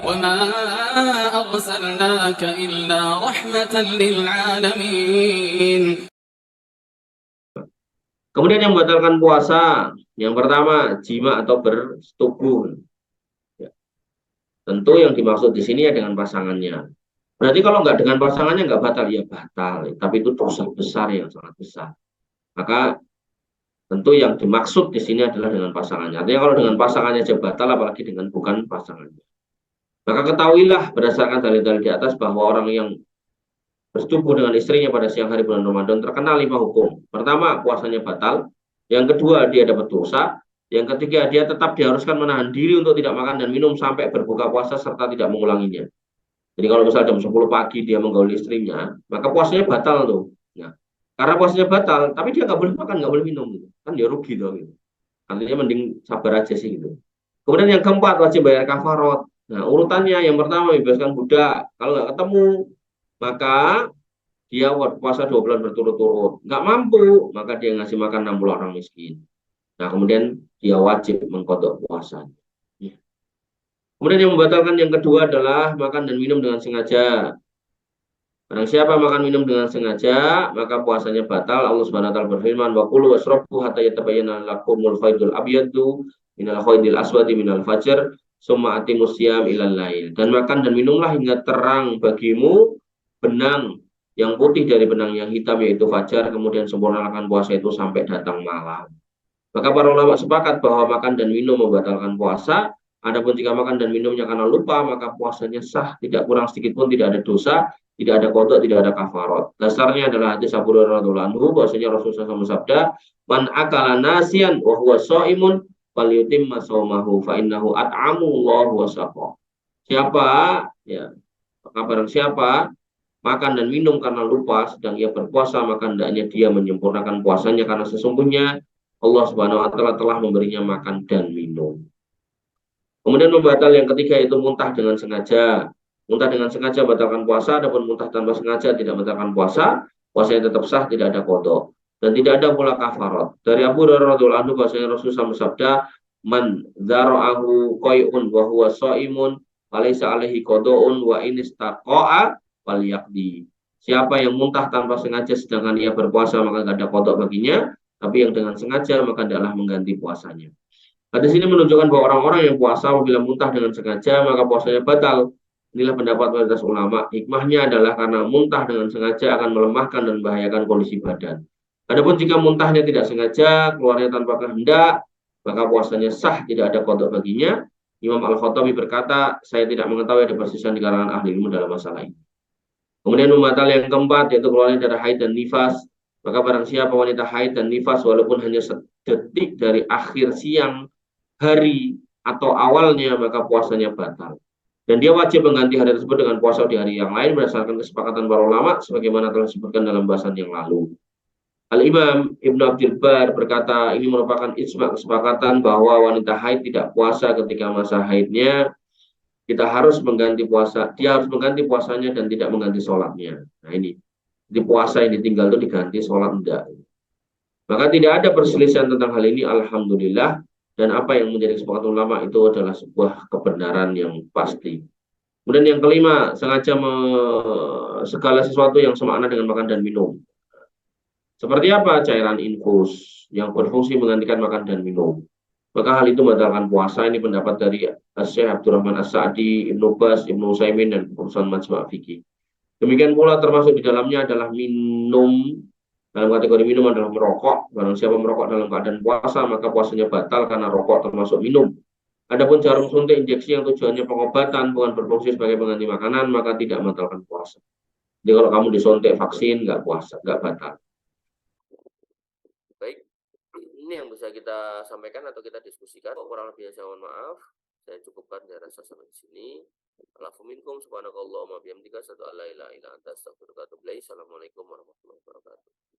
وما أرسلناك إلا رحمة للعالمين. Kemudian yang membatalkan puasa, yang pertama jima atau bersetubuh. Ya. Tentu yang dimaksud di sini ya dengan pasangannya. Berarti kalau nggak dengan pasangannya nggak batal, ya batal. Tapi itu dosa besar yang sangat besar. Maka tentu yang dimaksud di sini adalah dengan pasangannya. Artinya kalau dengan pasangannya aja batal, apalagi dengan bukan pasangannya. Maka ketahuilah berdasarkan dalil-dalil di atas bahwa orang yang bersetubuh dengan istrinya pada siang hari bulan Ramadan terkena 5 hukum. Pertama, puasanya batal. Yang kedua, dia dapat dosa. Yang ketiga, dia tetap diharuskan menahan diri untuk tidak makan dan minum sampai berbuka puasa serta tidak mengulanginya. Jadi kalau misalnya jam 10 pagi dia menggauli istrinya, maka puasanya batal tuh. Nah, karena puasanya batal, tapi dia nggak boleh makan, nggak boleh minum. Gitu. Kan dia rugi tuh. Gitu. Artinya mending sabar aja sih gitu. Kemudian yang keempat, wajib bayar kafarot. Nah, urutannya yang pertama bebaskan budak. Kalau nggak ketemu, maka dia puasa 2 bulan berturut-turut. Nggak mampu, maka dia ngasih makan 60 orang miskin. Nah, kemudian dia wajib mengkodok puasa. Ya. Kemudian yang membatalkan yang kedua adalah makan dan minum dengan sengaja. Barang siapa makan minum dengan sengaja, maka puasanya batal. Allah Subhanahu wa taala berfirman, "Wa kulu wasrabu hatta yatabayyana lakumul khaydul abyadu minal khaydil aswadi minal fajr, summa atimus syiyam ilal lail." Dan makan dan minumlah hingga terang bagimu benang yang putih dari benang yang hitam yaitu fajar, kemudian sempurnakan puasa itu sampai datang malam. Maka para ulama sepakat bahwa makan dan minum membatalkan puasa. Adapun jika makan dan minumnya karena lupa, maka puasanya sah, tidak kurang sedikit pun tidak ada dosa, tidak ada kodok, tidak ada kafarot. Dasarnya adalah hadis Abu Hurairah radhiyallahu anhu, bahwasanya Rasulullah SAW bersabda, "Man akala nasian wa huwa shaimun falyutimma shaumahu fa innahu at'amu Allah wa saqa." Siapa ya, maka barang siapa makan dan minum karena lupa sedang ia berpuasa, maka hendaknya dia menyempurnakan puasanya karena sesungguhnya Allah Subhanahu wa taala telah memberinya makan dan minum. Kemudian membatal yang ketiga itu muntah dengan sengaja. Muntah dengan sengaja batalkan puasa, adapun muntah tanpa sengaja tidak batalkan puasa, puasanya tetap sah, tidak ada kodok. Dan tidak ada pula kafarat. Dari Abu Hurairah radhiyallahu anhu bahwasanya Rasulullah bersabda, "Man dzara'ahu qai'un wa huwa shaimun, falaysa alaihi qada'un wa in istaqa'a falyaqdi." Siapa yang muntah tanpa sengaja sedangkan ia berpuasa maka tidak ada kodok baginya, tapi yang dengan sengaja maka adalah mengganti puasanya. Hadis ini menunjukkan bahwa orang-orang yang puasa apabila muntah dengan sengaja maka puasanya batal. Inilah pendapat mayoritas ulama. Hikmahnya adalah karena muntah dengan sengaja akan melemahkan dan membahayakan kondisi badan. Adapun jika muntahnya tidak sengaja, keluarnya tanpa kehendak, maka puasanya sah, tidak ada kodok baginya. Imam Al-Khattabi berkata, saya tidak mengetahui ada perselisihan di kalangan ahli ilmu dalam masalah ini. Kemudian membatal yang keempat yaitu keluarnya darah haid dan nifas. Maka barang siapa wanita haid dan nifas walaupun hanya sedetik dari akhir siang hari atau awalnya maka puasanya batal. Dan dia wajib mengganti hari tersebut dengan puasa di hari yang lain berdasarkan kesepakatan para ulama sebagaimana telah disebutkan dalam bahasan yang lalu. Al-Imam Ibnu Abdul Bar berkata ini merupakan ijma kesepakatan bahwa wanita haid tidak puasa ketika masa haidnya, kita harus mengganti puasa, dia harus mengganti puasanya dan tidak mengganti sholatnya. Nah ini, di puasa yang ditinggal itu diganti, sholat enggak. Maka tidak ada perselisihan tentang hal ini, alhamdulillah. Dan apa yang menjadi kesepakatan ulama itu adalah sebuah kebenaran yang pasti. Kemudian yang kelima, sengaja segala sesuatu yang semakna dengan makan dan minum. Seperti apa? Cairan infus yang berfungsi menggantikan makan dan minum. Maka hal itu membatalkan puasa. Ini pendapat dari Syekh Abdurrahman As-Sa'di, Ibnu Bas, Ibnu Utsaimin dan Urusan Majma' Fikih. Demikian pula termasuk di dalamnya adalah minum. Dalam kategori minum adalah merokok. Barang siapa merokok dalam keadaan puasa, maka puasanya batal karena rokok termasuk minum. Adapun jarum suntik injeksi yang tujuannya pengobatan bukan berfungsi sebagai pengganti makanan, maka tidak membatalkan puasa. Jadi kalau kamu disuntik vaksin, nggak puasa, nggak batal. Baik, ini yang bisa kita sampaikan atau kita diskusikan. Kurang lebih saya mohon maaf. Saya cukupkan saya rasa sampai di sini. Alafu minkum subhanakallahumma bihamdika asyhadu an la ilaha illa anta astaghfiruka wa atubu ilaik. Assalamualaikum warahmatullahi wabarakatuh.